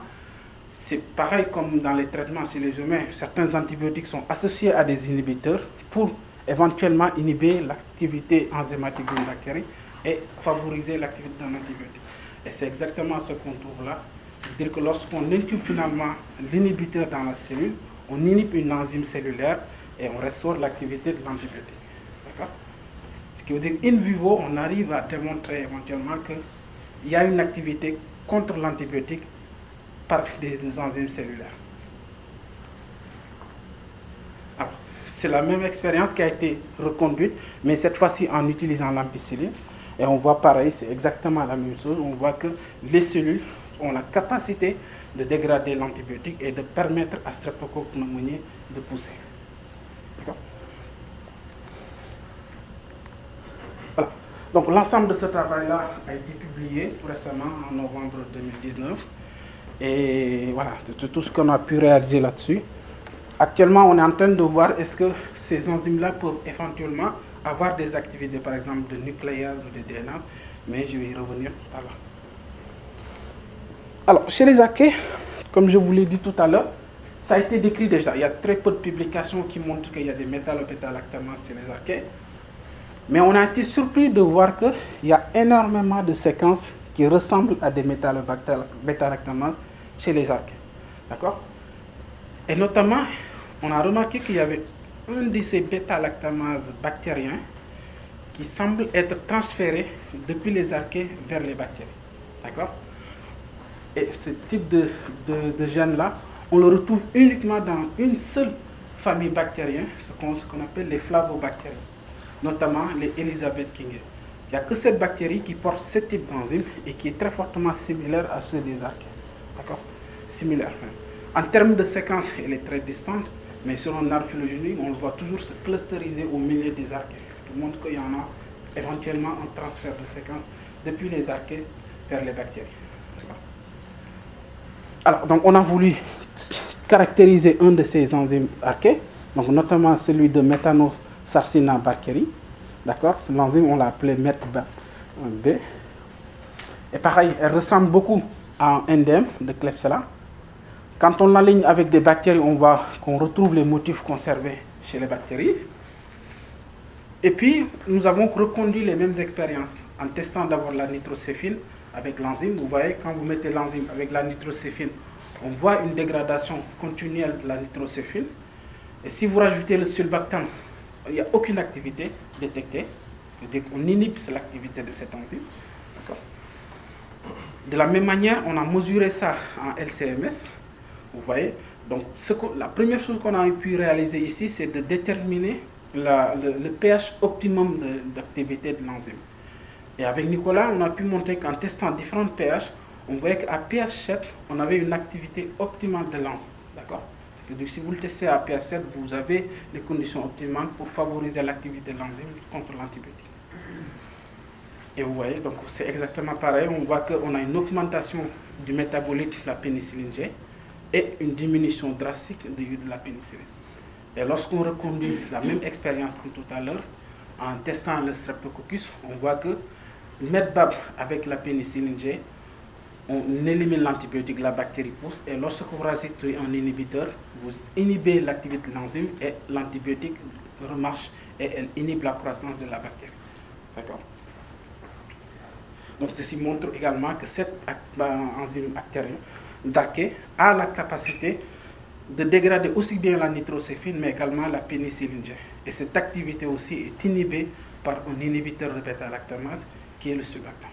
c'est pareil comme dans les traitements chez les humains. Certains antibiotiques sont associés à des inhibiteurs pour éventuellement inhiber l'activité enzymatique d'une bactérie et favoriser l'activité d'un antibiotique. Et c'est exactement ce qu'on trouve là. C'est-à-dire que lorsqu'on incube finalement l'inhibiteur dans la cellule, on inhibe une enzyme cellulaire et on restaure l'activité de l'antibiotique. D'accord? Ce qui veut dire in vivo, on arrive à démontrer éventuellement qu'il y a une activité contre l'antibiotique par des enzymes cellulaires. C'est la même expérience qui a été reconduite, mais cette fois-ci en utilisant l'ampicilline. Et on voit pareil, c'est exactement la même chose. On voit que les cellules ont la capacité de dégrader l'antibiotique et de permettre à Streptococcus pneumoniae de pousser. Voilà. Donc l'ensemble de ce travail-là a été publié tout récemment en novembre 2019. Et voilà, c'est tout ce qu'on a pu réaliser là-dessus. Actuellement, on est en train de voir est-ce que ces enzymes-là peuvent éventuellement avoir des activités, par exemple, de nucléase ou de DNA, mais je vais y revenir tout à l'heure. Alors, chez les archées, comme je vous l'ai dit tout à l'heure, ça a été décrit déjà. Il y a très peu de publications qui montrent qu'il y a des métallobêta-lactamases chez les archées. Mais on a été surpris de voir qu'il y a énormément de séquences qui ressemblent à des métallobêta-lactamases chez les archées. D'accord? Et notamment, on a remarqué qu'il y avait un de ces bêta-lactamases bactériens qui semble être transféré depuis les archées vers les bactéries. D'accord? Et ce type de gène-là, on le retrouve uniquement dans une seule famille bactérienne, ce qu'on appelle les flavobactéries, notamment les Elizabeth Kinger. Il n'y a que cette bactérie qui porte ce type d'enzyme et qui est très fortement similaire à ceux des archées. D'accord? Similaire. En termes de séquence, elle est très distante, mais selon l'arbre phylogénique, on le voit toujours se clusteriser au milieu des archées. Ce qui montre qu'il y en a éventuellement un transfert de séquence depuis les archées vers les bactéries. Alors, donc on a voulu caractériser un de ces enzymes archées, donc notamment celui de Methanosarcina Barkeri. D'accord? L'enzyme, on l'a appelé METB. Et pareil, elle ressemble beaucoup à un endème de Klebsiella. Quand on l'aligne avec des bactéries, on voit qu'on retrouve les motifs conservés chez les bactéries. Et puis, nous avons reconduit les mêmes expériences en testant d'abord la nitrocéphine avec l'enzyme. Vous voyez, quand vous mettez l'enzyme avec la nitrocéphine, on voit une dégradation continuelle de la nitrocéphine. Et si vous rajoutez le sulbactam, il n'y a aucune activité détectée. On inhibe l'activité de cette enzyme. De la même manière, on a mesuré ça en LCMS. Vous voyez, donc la première chose qu'on a pu réaliser ici, c'est de déterminer le pH optimum d'activité de l'enzyme. Et avec Nicolas, on a pu montrer qu'en testant différents pH, on voyait qu'à pH 7, on avait une activité optimale de l'enzyme. D'accord? Donc, si vous le testez à pH 7, vous avez les conditions optimales pour favoriser l'activité de l'enzyme contre l'antibiotique. Et vous voyez, donc c'est exactement pareil. On voit qu'on a une augmentation du métabolite de la pénicilline G et une diminution drastique de la pénicilline. Et lorsqu'on reconduit la même expérience que tout à l'heure, en testant le streptococcus, on voit que Medbab avec la pénicilline G, on élimine l'antibiotique, la bactérie pousse, et lorsque vous rajoutez un inhibiteur, vous inhibez l'activité de l'enzyme et l'antibiotique remarche et elle inhibe la croissance de la bactérie. D'accord? Donc ceci montre également que cette enzyme bactérienne DAC a la capacité de dégrader aussi bien la nitrocéphine mais également la pénicilline G. Et cette activité aussi est inhibée par un inhibiteur de bêta-lactamase qui est le sulbactam.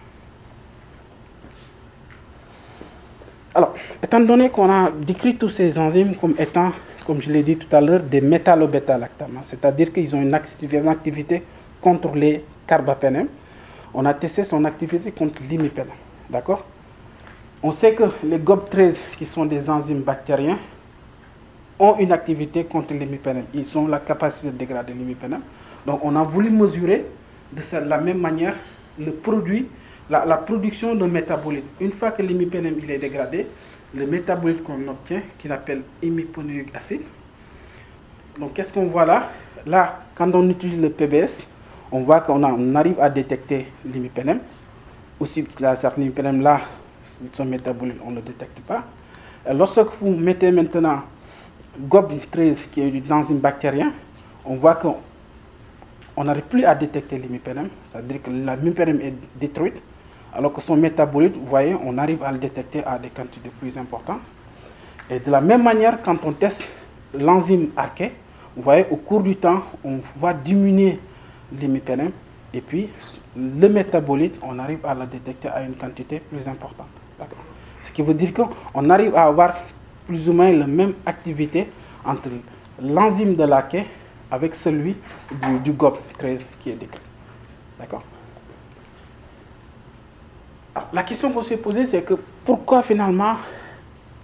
Alors, étant donné qu'on a décrit tous ces enzymes comme étant, comme je l'ai dit tout à l'heure, des métallo-bêta-lactamases, c'est-à-dire qu'ils ont une activité contre les carbapénèmes, on a testé son activité contre l'imipénème. D'accord? On sait que les GOB13, qui sont des enzymes bactériens, ont une activité contre l'imipénème. Ils ont la capacité de dégrader l'imipénème. Donc, on a voulu mesurer de la même manière le produit, la production de métabolite. Une fois que l'imipénème est dégradé, le métabolite qu'on obtient, qu'il appelle imiponéique acide. Donc, qu'est-ce qu'on voit là? Là, quand on utilise le PBS, on voit qu'on arrive à détecter l'imipénème. Aussi, l'imipénème là, son métabolite, on ne le détecte pas. Et lorsque vous mettez maintenant GOB13, qui est une enzyme bactérien, on voit qu'on n'arrive plus à détecter l'imipénème, c'est-à-dire que l'imipénème est détruite, alors que son métabolite, vous voyez, on arrive à le détecter à des quantités plus importantes. Et de la même manière, quand on teste l'enzyme ARCHE, vous voyez, au cours du temps, on va diminuer l'imipénème, et puis le métabolite, on arrive à le détecter à une quantité plus importante. Ce qui veut dire qu'on arrive à avoir plus ou moins la même activité entre l'enzyme de l'ARCHE avec celui du GOB13 qui est décrit. D'accord? La question qu'on s'est posée, c'est que pourquoi finalement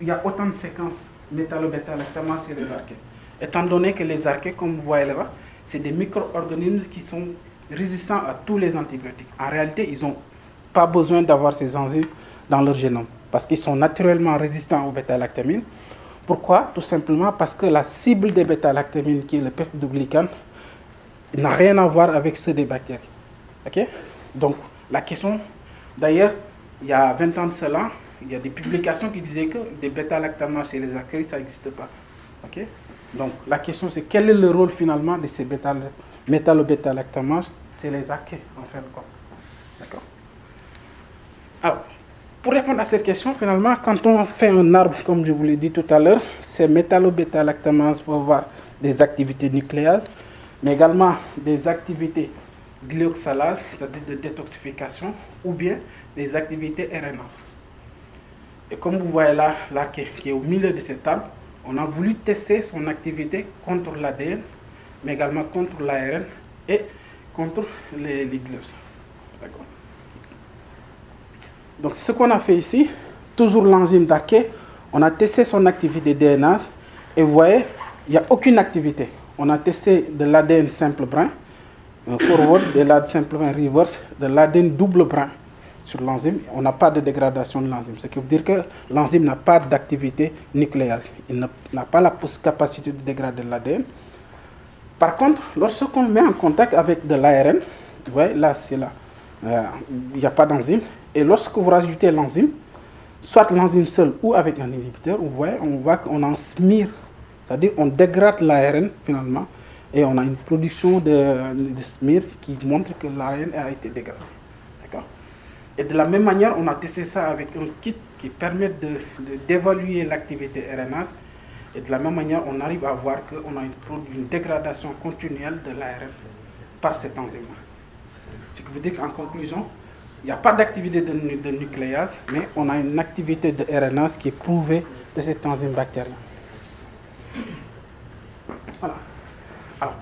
il y a autant de séquences métallo-bêta-lactamase chez les archées? Étant donné que les archées, comme vous voyez là-bas, c'est des micro-organismes qui sont résistants à tous les antibiotiques. En réalité, ils n'ont pas besoin d'avoir ces enzymes dans leur génome parce qu'ils sont naturellement résistants aux bêta-lactamines. Pourquoi? Tout simplement parce que la cible des bêta-lactamines, qui est le peptidoglycane, n'a rien à voir avec ceux des bactéries. Okay? Donc, la question, d'ailleurs, il y a 20 ans de cela, il y a des publications qui disaient que des bêta-lactamases chez les archées, ça n'existe pas. Okay? Donc, la question, c'est quel est le rôle finalement de ces métallo-bêta-lactamases chez les archées, en fin de compte. D'accord? Alors, pour répondre à cette question, finalement, quand on fait un arbre, comme je vous l'ai dit tout à l'heure, ces métallo-bêta-lactamases vont avoir des activités nucléases, mais également des activités glyoxalase, c'est-à-dire de détoxification, ou bien des activités RNA. Et comme vous voyez là, qui est au milieu de cet arbre, on a voulu tester son activité contre l'ADN, mais également contre l'ARN et contre les glyos. D'accord? Donc, ce qu'on a fait ici, toujours l'enzyme d'Arche, on a testé son activité DNA et vous voyez, il n'y a aucune activité. On a testé de l'ADN simple brin, forward, de l'ADN simple brin reverse, de l'ADN double brin sur l'enzyme. On n'a pas de dégradation de l'enzyme, ce qui veut dire que l'enzyme n'a pas d'activité nucléase. Il n'a pas la capacité de dégrader l'ADN. Par contre, lorsqu'on met en contact avec de l'ARN, vous voyez, là, c'est là, il n'y a pas d'enzyme. Et lorsque vous rajoutez l'enzyme, soit l'enzyme seule ou avec un inhibiteur, vous voyez, on voit qu'on en smire, c'est-à-dire on dégrade l'ARN finalement, et on a une production de SMIR qui montre que l'ARN a été dégradé. D'accord? Et de la même manière, on a testé ça avec un kit qui permet d'évaluer l'activité RNase. Et de la même manière, on arrive à voir qu'on a une dégradation continuelle de l'ARN par cet enzyme-là. Ce qui veut dire qu'en conclusion, il n'y a pas d'activité de nucléase, mais on a une activité de RNase qui est prouvée de cet enzyme bactérien. Voilà. Alors,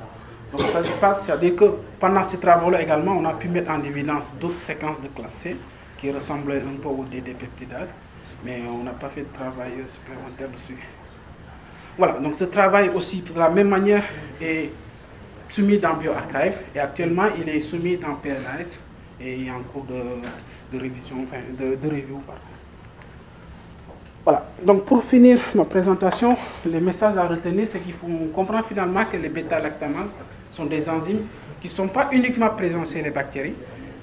donc ça se passe, c'est-à-dire que pendant ces travaux-là également, on a pu mettre en évidence d'autres séquences de classe C qui ressemblaient un peu au DD peptidase, mais on n'a pas fait de travail supplémentaire dessus. Voilà, donc ce travail aussi, de la même manière, est soumis dans BioArchive et actuellement il est soumis dans PNAS et il est en cours de révision, enfin de review. Pardon. Voilà, donc pour finir ma présentation, les messages à retenir, c'est qu'il faut comprendre finalement que les bêta-lactamases sont des enzymes qui ne sont pas uniquement présents chez les bactéries,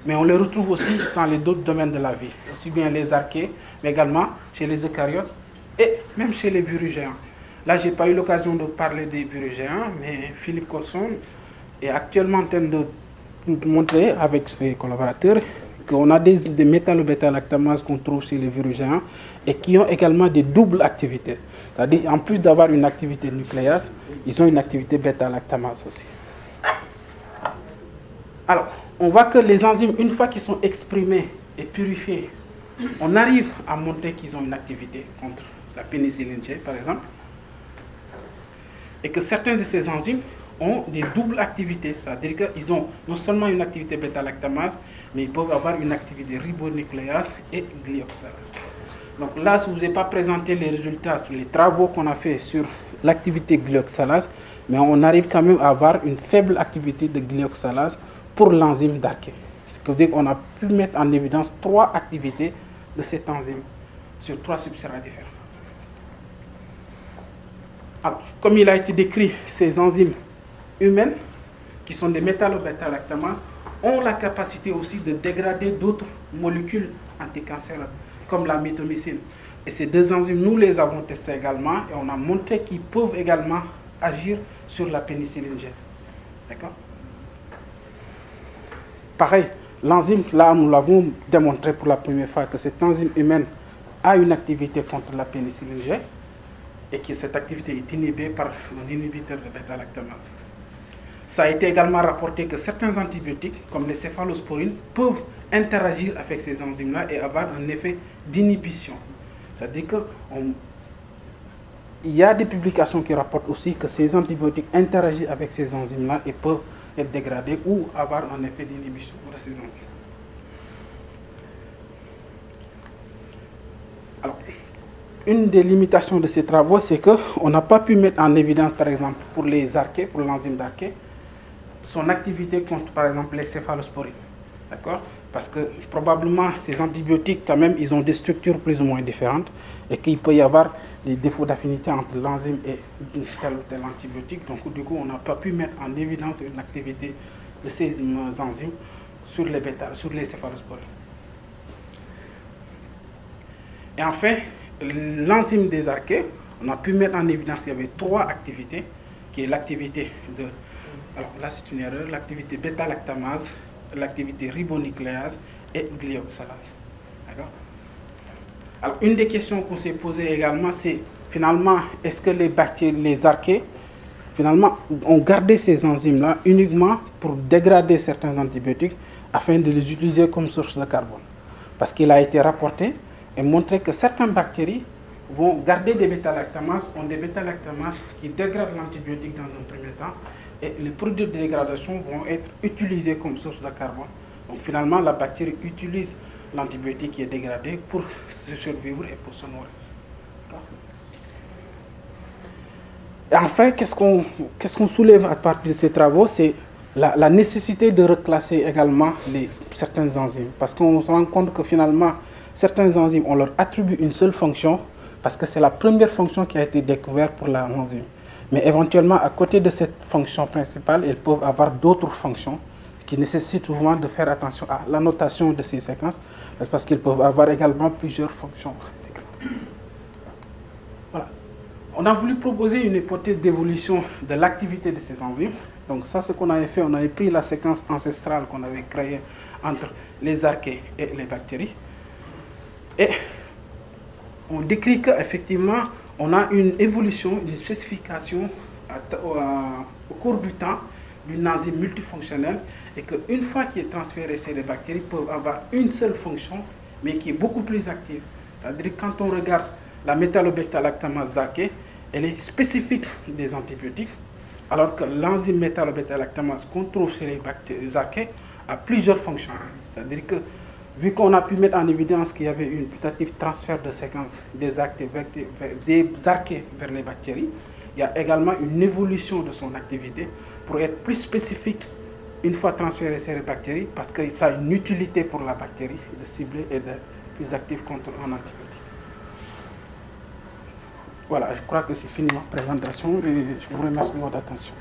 mais on les retrouve aussi dans les autres domaines de la vie, aussi bien les archées, mais également chez les eucaryotes et même chez les virus géants. Là, je n'ai pas eu l'occasion de parler des virus géants, mais Philippe Colson est actuellement en train de montrer avec ses collaborateurs qu'on a des métallo-bêta-lactamases qu'on trouve chez les virus géants et qui ont également des doubles activités. C'est-à-dire, en plus d'avoir une activité nucléase, ils ont une activité bêta-lactamase aussi. Alors, on voit que les enzymes, une fois qu'ils sont exprimés et purifiés, on arrive à montrer qu'ils ont une activité contre la pénicilline G, par exemple. Et que certains de ces enzymes ont des doubles activités, c'est-à-dire qu'ils ont non seulement une activité bêta-lactamase, mais ils peuvent avoir une activité ribonucléase et glyoxalase. Donc là, je ne vous ai pas présenté les résultats sur les travaux qu'on a fait sur l'activité glyoxalase, mais on arrive quand même à avoir une faible activité de glyoxalase pour l'enzyme d'Arché. Ce qui veut dire qu'on a pu mettre en évidence 3 activités de cette enzyme sur 3 substrats différents. Alors, comme il a été décrit, ces enzymes humaines, qui sont des métallo-bêta-lactamases, ont la capacité aussi de dégrader d'autres molécules anticancéreuses, comme la mitomycine. Et ces 2 enzymes, nous les avons testés également, et on a montré qu'ils peuvent également agir sur la pénicilline G. D'accord? Pareil, l'enzyme, là, nous l'avons démontré pour la première fois que cette enzyme humaine a une activité contre la pénicilline G, et que cette activité est inhibée par un inhibiteur de bêta-lactamase. Ça a été également rapporté que certains antibiotiques, comme les céphalosporines, peuvent interagir avec ces enzymes-là et avoir un effet d'inhibition. C'est-à-dire qu'il y a des publications qui rapportent aussi que ces antibiotiques interagissent avec ces enzymes-là et peuvent être dégradés ou avoir un effet d'inhibition de ces enzymes. Alors, une des limitations de ces travaux, c'est qu'on n'a pas pu mettre en évidence, par exemple, pour les archées, pour l'enzyme d'Arché, son activité contre, par exemple, les céphalosporines. D'accord? Parce que probablement, ces antibiotiques, quand même, ils ont des structures plus ou moins différentes et qu'il peut y avoir des défauts d'affinité entre l'enzyme et tel ou tel antibiotique. Donc, du coup, on n'a pas pu mettre en évidence une activité de ces enzymes sur les céphalosporines. Et enfin, l'enzyme des archées, on a pu mettre en évidence qu'il y avait 3 activités, qui est l'activité de, alors là c'est une erreur, l'activité bêta-lactamase, l'activité ribonucléase et glyoxalase. D'accord? Alors une des questions qu'on s'est posées également, c'est finalement, est-ce que les bactéries, les archées, finalement, ont gardé ces enzymes-là uniquement pour dégrader certains antibiotiques afin de les utiliser comme source de carbone? Parce qu'il a été rapporté et montrer que certaines bactéries vont garder des bêta-lactamases, ont des bêta-lactamases qui dégradent l'antibiotique dans un premier temps, et les produits de dégradation vont être utilisés comme source de carbone. Donc finalement, la bactérie utilise l'antibiotique qui est dégradé pour se survivre et pour se nourrir. Et enfin, qu'est-ce qu'on soulève à partir de ces travaux? C'est la nécessité de reclasser également certaines enzymes, parce qu'on se rend compte que finalement, certaines enzymes, on leur attribue une seule fonction parce que c'est la première fonction qui a été découverte pour l'enzyme. Mais éventuellement, à côté de cette fonction principale, elles peuvent avoir d'autres fonctions qui nécessitent souvent de faire attention à la notation de ces séquences parce qu'elles peuvent avoir également plusieurs fonctions. Voilà. On a voulu proposer une hypothèse d'évolution de l'activité de ces enzymes Donc ça, ce qu'on avait fait, on avait pris la séquence ancestrale qu'on avait créée entre les archées et les bactéries. Et on décrit qu'effectivement, on a une évolution, une spécification au cours du temps d'une enzyme multifonctionnelle et qu'une fois qu'il est transféré, ces bactéries peuvent avoir une seule fonction, mais qui est beaucoup plus active. C'est-à-dire que quand on regarde la métallobêta-lactamase d'archée, elle est spécifique des antibiotiques, alors que l'enzyme métallobêta-lactamase qu'on trouve chez les archées a plusieurs fonctions. C'est-à-dire que, vu qu'on a pu mettre en évidence qu'il y avait une putative transfert de séquence des archées vers les bactéries, il y a également une évolution de son activité pour être plus spécifique une fois transféré ces bactéries, parce que ça a une utilité pour la bactérie de cibler et d'être plus active contre un antibiotique. Voilà, je crois que c'est fini ma présentation et je vous remercie de votre attention.